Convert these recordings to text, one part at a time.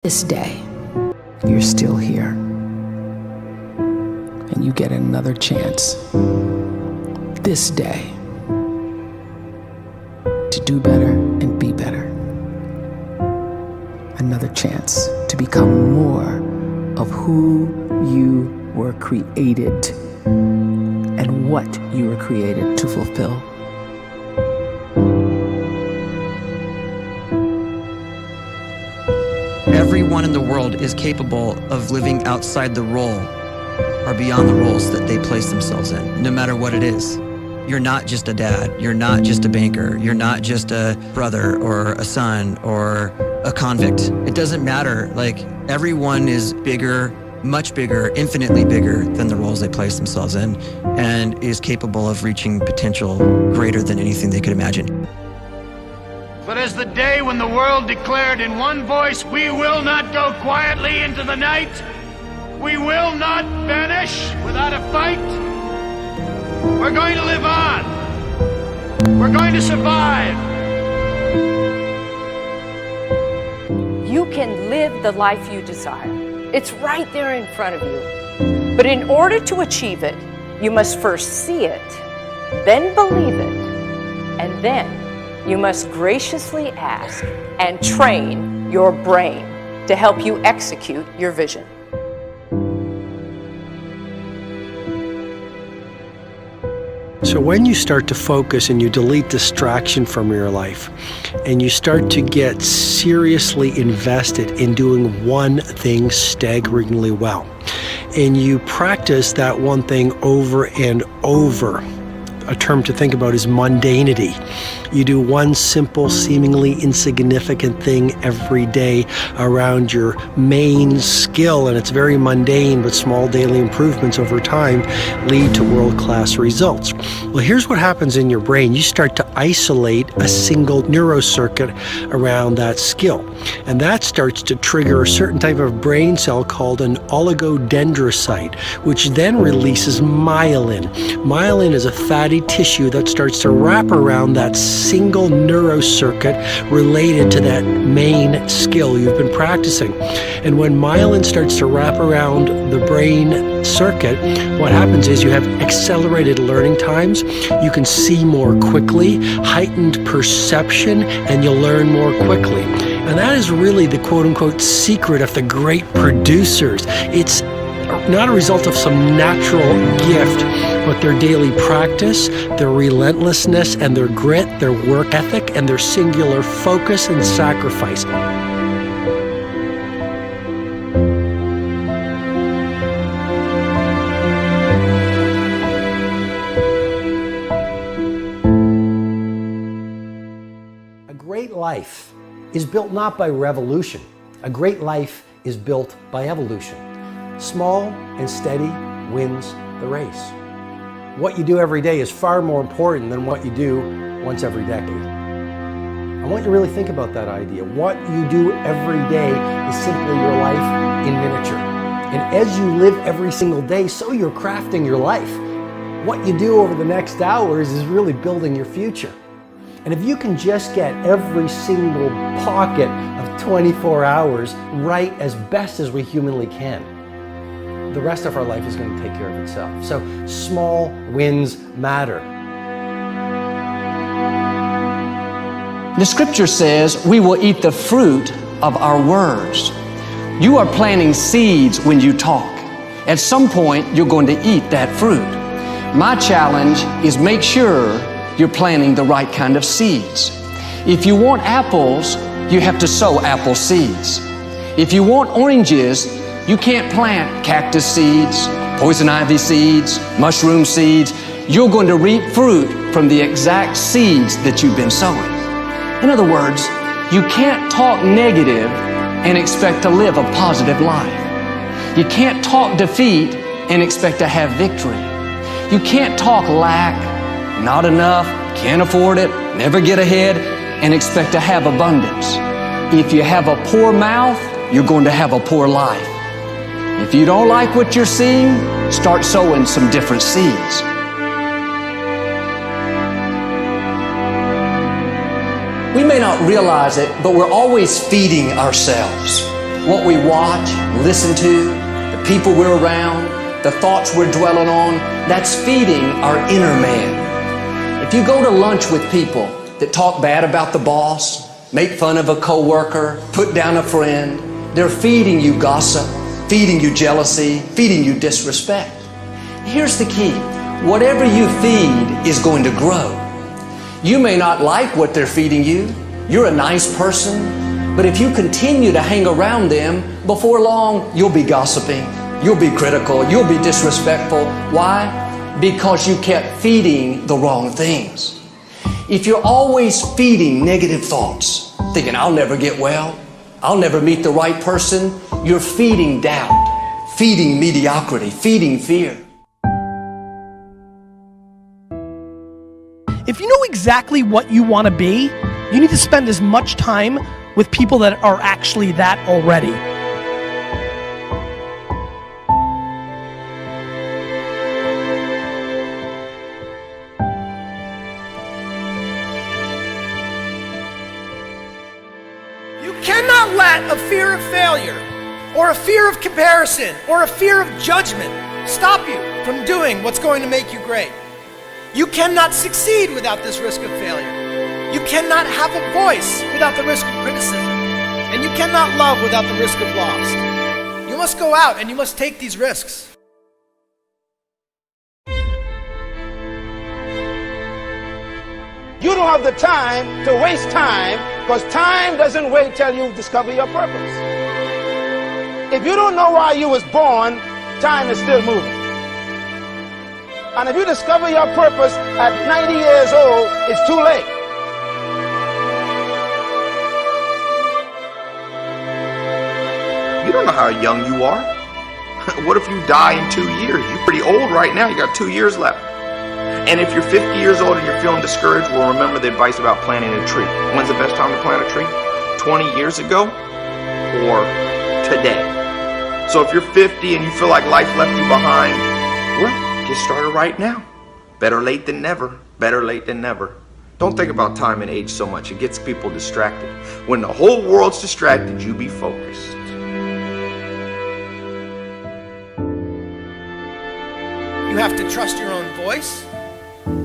This day, you're still here, and you get another chance. This day, to do better and be better. Another chance to become more of who you were created and what you were created to fulfill. Everyone in the world is capable of living outside the role or beyond the roles that they place themselves in, no matter what it is. You're not just a dad, you're not just a banker, you're not just a brother or a son or a convict. It doesn't matter. Like, everyone is bigger, much bigger, infinitely bigger than the roles they place themselves in, and is capable of reaching potential greater than anything they could imagine. But as the day when the world declared in one voice, we will not go quietly into the night, we will not vanish without a fight, we're going to live on. We're going to survive. You can live the life you desire. It's right there in front of you. But in order to achieve it, you must first see it, then believe it, and then you must graciously ask and train your brain to help you execute your vision. So when you start to focus and you delete distraction from your life and you start to get seriously invested in doing one thing staggeringly well, and you practice that one thing over and over, a term to think about is mundanity. You do one simple, seemingly insignificant thing every day around your main skill, and it's very mundane, but small daily improvements over time lead to world-class results. Well, here's what happens in your brain. You start to isolate a single neurocircuit around that skill, and that starts to trigger a certain type of brain cell called an oligodendrocyte, which then releases myelin. Myelin is a fatty tissue that starts to wrap around that single neurocircuit related to that main skill you've been practicing. And when myelin starts to wrap around the brain circuit, what happens is you have accelerated learning times, you can see more quickly, heightened perception, and you'll learn more quickly. And that is really the quote-unquote secret of the great producers. It's not a result of some natural gift, but their daily practice, their relentlessness and their grit, their work ethic, and their singular focus and sacrifice. A great life is built not by revolution. A great life is built by evolution. Small and steady wins the race. What you do every day is far more important than what you do once every decade. I want you to really think about that idea. What you do every day is simply your life in miniature. And as you live every single day, so you're crafting your life. What you do over the next hours is really building your future. And if you can just get every single pocket of 24 hours right as best as we humanly can, the rest of our life is going to take care of itself. So small wins matter. The scripture says we will eat the fruit of our words. You are planting seeds when you talk. At some point, you're going to eat that fruit. My challenge is make sure you're planting the right kind of seeds. If you want apples, you have to sow apple seeds. If you want oranges, you can't plant cactus seeds, poison ivy seeds, mushroom seeds. You're going to reap fruit from the exact seeds that you've been sowing. In other words, you can't talk negative and expect to live a positive life. You can't talk defeat and expect to have victory. You can't talk lack, not enough, can't afford it, never get ahead, and expect to have abundance. If you have a poor mouth, you're going to have a poor life. If you don't like what you're seeing, start sowing some different seeds. We may not realize it, but we're always feeding ourselves. what we watch, listen to, the people we're around, the thoughts we're dwelling on, that's feeding our inner man. If you go to lunch with people that talk bad about the boss, make fun of a coworker, put down a friend, they're feeding you gossip, feeding you jealousy, feeding you disrespect. Here's the key. Whatever you feed is going to grow. You may not like what they're feeding you. You're a nice person, but if you continue to hang around them, before long, you'll be gossiping, you'll be critical, you'll be disrespectful. Why? Because you kept feeding the wrong things. If you're always feeding negative thoughts, thinking, I'll never get well, I'll never meet the right person, you're feeding doubt, feeding mediocrity, feeding fear. If you know exactly what you want to be, you need to spend as much time with people that are actually that already. You cannot let a fear of failure, or a fear of comparison, or a fear of judgment stop you from doing what's going to make you great. You cannot succeed without this risk of failure. You cannot have a voice without the risk of criticism. And you cannot love without the risk of loss. You must go out and you must take these risks. You don't have the time to waste time, because time doesn't wait till you discover your purpose. If you don't know why you was born, time is still moving. And if you discover your purpose at 90 years old, it's too late. You don't know how young you are. What if you die in 2 years? You're pretty old right now. You got 2 years left. And if you're 50 years old and you're feeling discouraged, well, remember the advice about planting a tree. When's the best time to plant a tree? 20 years ago or today? So if you're 50 and you feel like life left you behind, well, get started right now. Better late than never. Better late than never. Don't think about time and age so much. It gets people distracted. When the whole world's distracted, you be focused. You have to trust your own voice,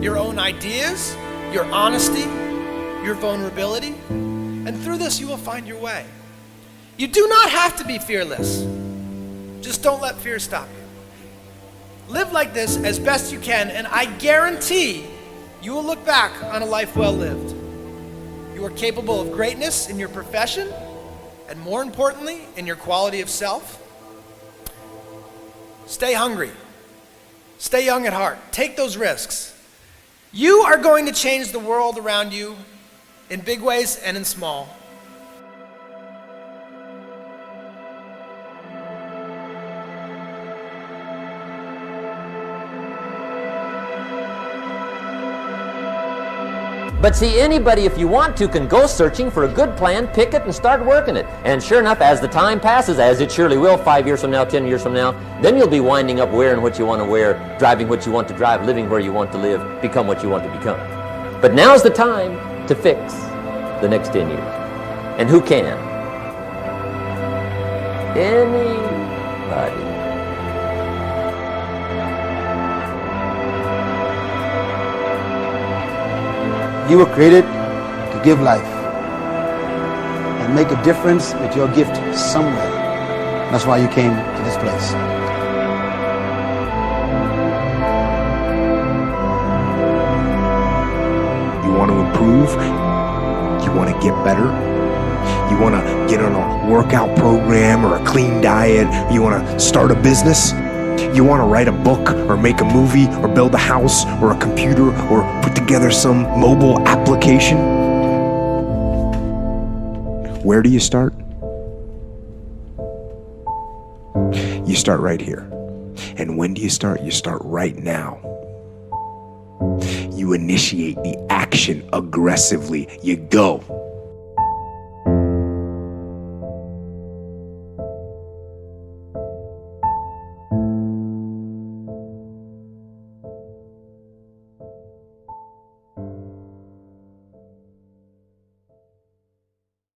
your own ideas, your honesty, your vulnerability, and through this you will find your way. You do not have to be fearless. Just don't let fear stop you. Live like this as best you can, and I guarantee you will look back on a life well lived. You are capable of greatness in your profession, and more importantly, in your quality of self. Stay hungry. Stay young at heart. Take those risks. You are going to change the world around you in big ways and in small. But see, anybody, if you want to, can go searching for a good plan, pick it, and start working it. And sure enough, as the time passes, as it surely will 5 years from now, 10 years from now, then you'll be winding up wearing what you want to wear, driving what you want to drive, living where you want to live, become what you want to become. But now's the time to fix the next 10 years. And who can? Anybody. You were created to give life and make a difference with your gift somewhere. That's why you came to this place. You want to improve? You want to get better? You want to get on a workout program or a clean diet? You want to start a business? You want to write a book or make a movie or build a house or a computer or put together some mobile application? Where do you start? You start right here. And when do you start? You start right now. You initiate the action aggressively. You go.